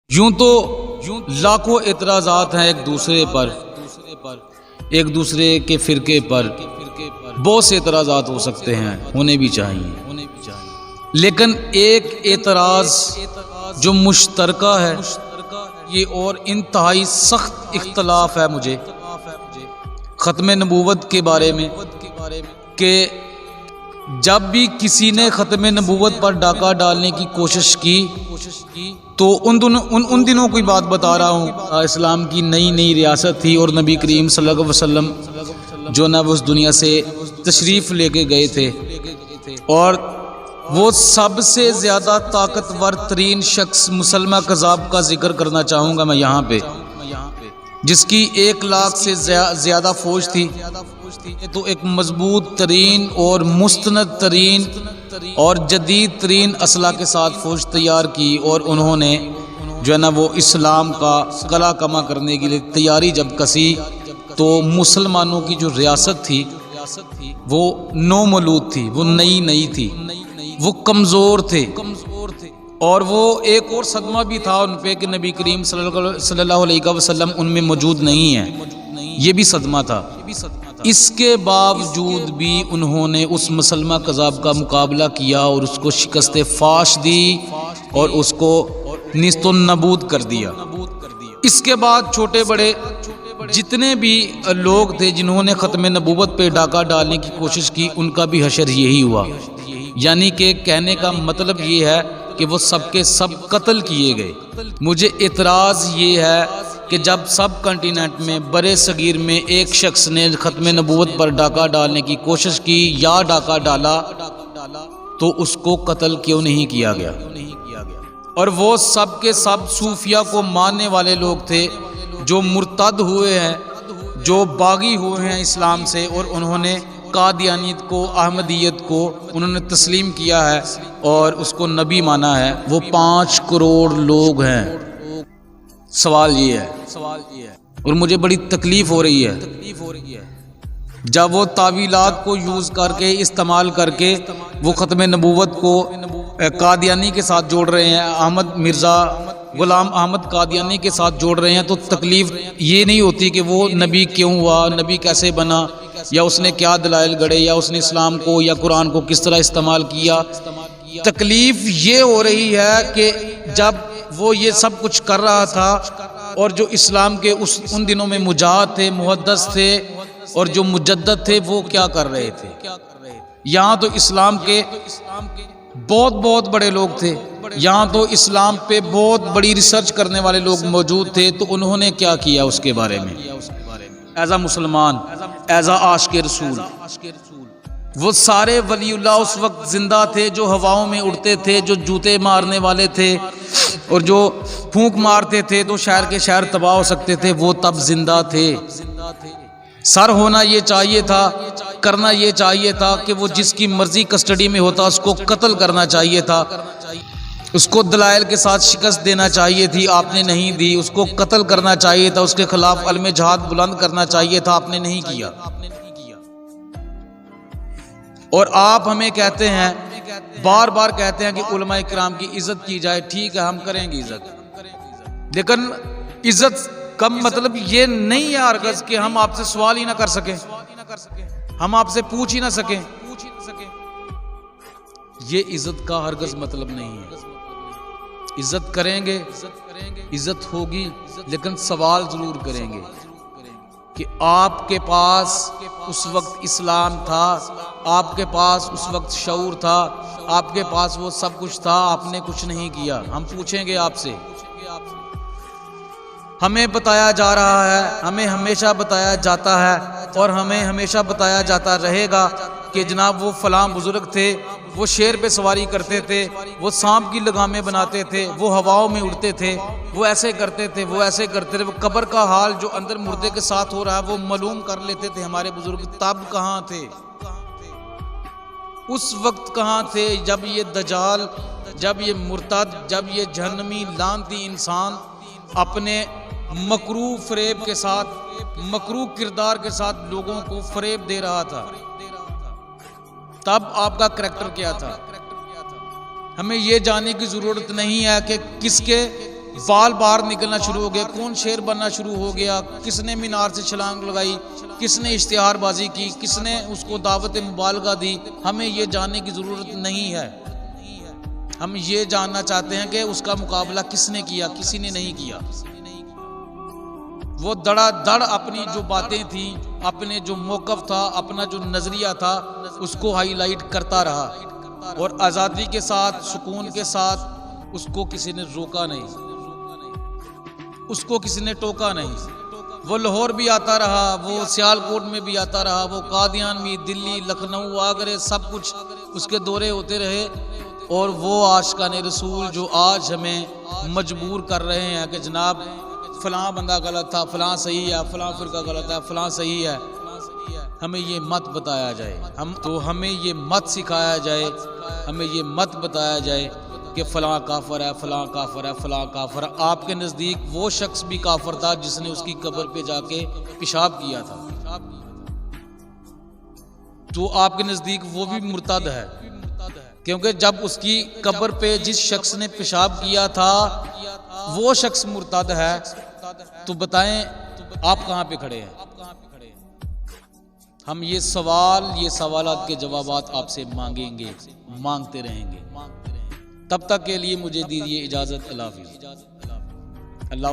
यूं तो लाखों एतराज़ात हैं एक दूसरे पर, एक दूसरे के फ़िरके पर बहुत से एतराज़ात हो सकते हैं, होने भी चाहिए, लेकिन एक एतराज़ जो मुश्तरका है ये और इंतहाई सख्त इख्तलाफ है मुझे ख़त्म नबूवत के बारे में कि जब भी किसी ने ख़त्म नबूवत पर डाका डालने की कोशिश की तो उन दिनों की बात बता रहा हूँ। इस्लाम की नई नई रियासत थी और नबी करीम सल्लल्लाहु अलैहि वसल्लम जो ना उस दुनिया से तशरीफ़ लेके गए थे और वो सबसे ज़्यादा ताकतवर तरीन शख्स मुसलमा कज़ाब का जिक्र करना चाहूँगा मैं यहाँ पे, जिसकी 1 लाख से ज़्यादा फ़ौज थी। तो एक मजबूत तरीन और मुस्तनद तरीन और जदीद तरीन असला के साथ फ़ौज तैयार की और उन्होंने जो है ना वो इस्लाम का कला कमा करने के लिए तैयारी जब कसी तो मुसलमानों की जो रियासत थी वो नौमलूद थी, वो नई थी, वो कमज़ोर थे और वो एक और सदमा भी था उन पे कि नबी करीम सल्लल्लाहु अलैहि वसल्लम उनमें मौजूद नहीं है, ये भी सदमा था। इसके बावजूद भी उन्होंने उस मुसलमा कज़ाब का मुकाबला किया और उसको शिकस्त फाश दी और उसको निस्तो नबूद कर दिया। इसके बाद छोटे बड़े जितने भी लोग थे जिन्होंने ख़त्म नबूवत पे डाका डालने की कोशिश की उनका भी हशर यही हुआ, यानी कि कहने का मतलब ये है कि वो सबके सब कत्ल किए गए। मुझे इतराज़ ये है कि जब सब कंटिनेंट में बड़े सगीर में एक शख्स ने ख़त्म नबूवत पर डाका डालने की कोशिश की या डाका डाला तो उसको कत्ल क्यों नहीं किया गया। और वो सब के सब सूफिया को मानने वाले लोग थे जो मुर्तद हुए हैं, जो बागी हुए हैं इस्लाम से और उन्होंने कादियानियत को, अहमदियत को उन्होंने तस्लीम किया है और उसको नबी माना है। वो 5 करोड़ लोग हैं। सवाल ये है और मुझे बड़ी तकलीफ़ हो रही है जब वो तावीलात को यूज़ करके इस्तेमाल करके वो ख़त्म नबूवत को कादियानी के साथ जोड़ रहे हैं, अहमद मिर्ज़ा गुलाम अहमद कादियानी के साथ जोड़ रहे हैं। तो तकलीफ़ ये नहीं होती कि वो नबी क्यों हुआ, नबी कैसे बना, या उसने क्या दलाइल गढ़े, या उसने इस्लाम को या कुरान को किस तरह इस्तेमाल किया। तकलीफ़ ये हो रही है कि जब वो ये सब कुछ कर रहा था और जो इस्लाम के उन दिनों में मुजाहिद थे, मुहद्दिस थे और जो मुजद्दिद थे वो क्या कर रहे थे। यहाँ तो इस्लाम के बहुत बड़े लोग थे, यहाँ तो इस्लाम पे बहुत बड़ी रिसर्च करने वाले लोग मौजूद थे। तो उन्होंने क्या किया उसके बारे में एज आ मुसलमान, एज आ आशिक़ रसूल। वो सारे वलीउल्लाह उस वक्त जिंदा थे जो हवाओं में उड़ते थे, जो जूते मारने वाले थे और जो फूंक मारते थे तो शहर के शहर तबाह हो सकते थे। वो तब जिंदा थे। सर होना ये चाहिए था, करना ये चाहिए था कि वो जिसकी मर्जी कस्टडी में होता उसको कत्ल करना चाहिए था, उसको दलाइल के साथ शिकस्त देना चाहिए थी, आपने नहीं दी। उसको कत्ल करना चाहिए था, उसके खिलाफ अलमे जहाद बुलंद करना चाहिए था, आपने नहीं किया। और आप हमें कहते हैं, बार बार कहते हैं कि उलमा इकराम की इज्जत की जाए। ठीक है, हम करेंगे इज्जत, लेकिन इज्जत का मतलब ये नहीं है हरगज़ कि हम आपसे सवाल ही ना कर सकें, हम आपसे पूछ ही ना सकें। ये इज्जत का हरगज़ मतलब नहीं है। इज्जत करेंगे, इज्जत होगी, लेकिन सवाल ज़रूर करेंगे कि आपके पास उस वक्त इस्लाम था, आपके पास उस वक्त शऊर था, आपके पास वो सब कुछ था, आपने कुछ नहीं किया। हम पूछेंगे आपसे। हमें बताया जा रहा है, हमें हमेशा बताया जाता है और हमें हमेशा बताया जाता रहेगा कि जनाब वो फलां बुजुर्ग थे, वो शेर पे सवारी करते थे, वो सांप की लगामें बनाते थे, वो हवाओं में उड़ते थे, वो ऐसे करते थे, वो ऐसे करते थे। वो कब्र का हाल जो अंदर मुर्दे के साथ हो रहा है वो मालूम कर लेते थे हमारे बुजुर्ग। तब कहाँ थे, उस वक्त कहाँ थे जब ये दजाल, जब ये मुर्तद, जब ये जहन्नमी लानती इंसान अपने मकरू फरेब के साथ, मकरू किरदार के साथ लोगों को फरेब दे रहा था। तब आपका करैक्टर क्या था। हमें ये जानने की ज़रूरत नहीं है कि किसके बाल बाहर निकलना शुरू हो गया, कौन शेर बनना शुरू हो गया, किसने मीनार से छलांग लगाई, किसने इश्तिहारबाजी की, किसने उसको दावत मुबालगा दी। हमें ये जानने की ज़रूरत नहीं है। हम ये जानना चाहते हैं कि उसका मुकाबला किसने किया, किसी ने नहीं किया। वो धड़ाधड़ अपनी जो बातें थी, अपने जो मौक़िफ़ था, अपना जो नज़रिया था, उसको हाईलाइट करता रहा और आज़ादी के साथ, सुकून के साथ उसको किसी ने रोका नहीं, उसको किसी ने टोका नहीं। वो लाहौर भी आता रहा, वो सियालकोट में भी आता रहा, वो कादियान भी, दिल्ली, लखनऊ, आगरे, सब कुछ उसके दौरे होते रहे। और वो आशिकाने रसूल जो आज हमें मजबूर कर रहे हैं कि जनाब फ़लाँ बंदा गलत था, फ़लाँ सही है, फ़लाँ फ़िरका गलत है, फ़लाँ सही है, हमें ये मत बताया जाए। हमें ये मत सिखाया जाए, हमें ये मत बताया जाए कि फ़लाँ काफ़र है, फ़लाँ काफ़र है, फ़लाँ काफ़र है। आपके नज़दीक वो शख्स भी काफ़र था जिसने उसकी कब्र पे जाके पेशाब किया था, तो आपके नज़दीक वो भी मुर्तद है, क्योंकि जब उसकी कब्र पे जिस शख्स ने पेशाब किया था वो शख्स मुर्तद है। तो बताएं आप कहाँ पे खड़े हैं? हम ये सवालात के जवाबात आपसे मांगेंगे, मांगते रहेंगे। तब तक के लिए मुझे दीजिए इजाज़त। अल्लाह हाफ़िज़। अल्लाह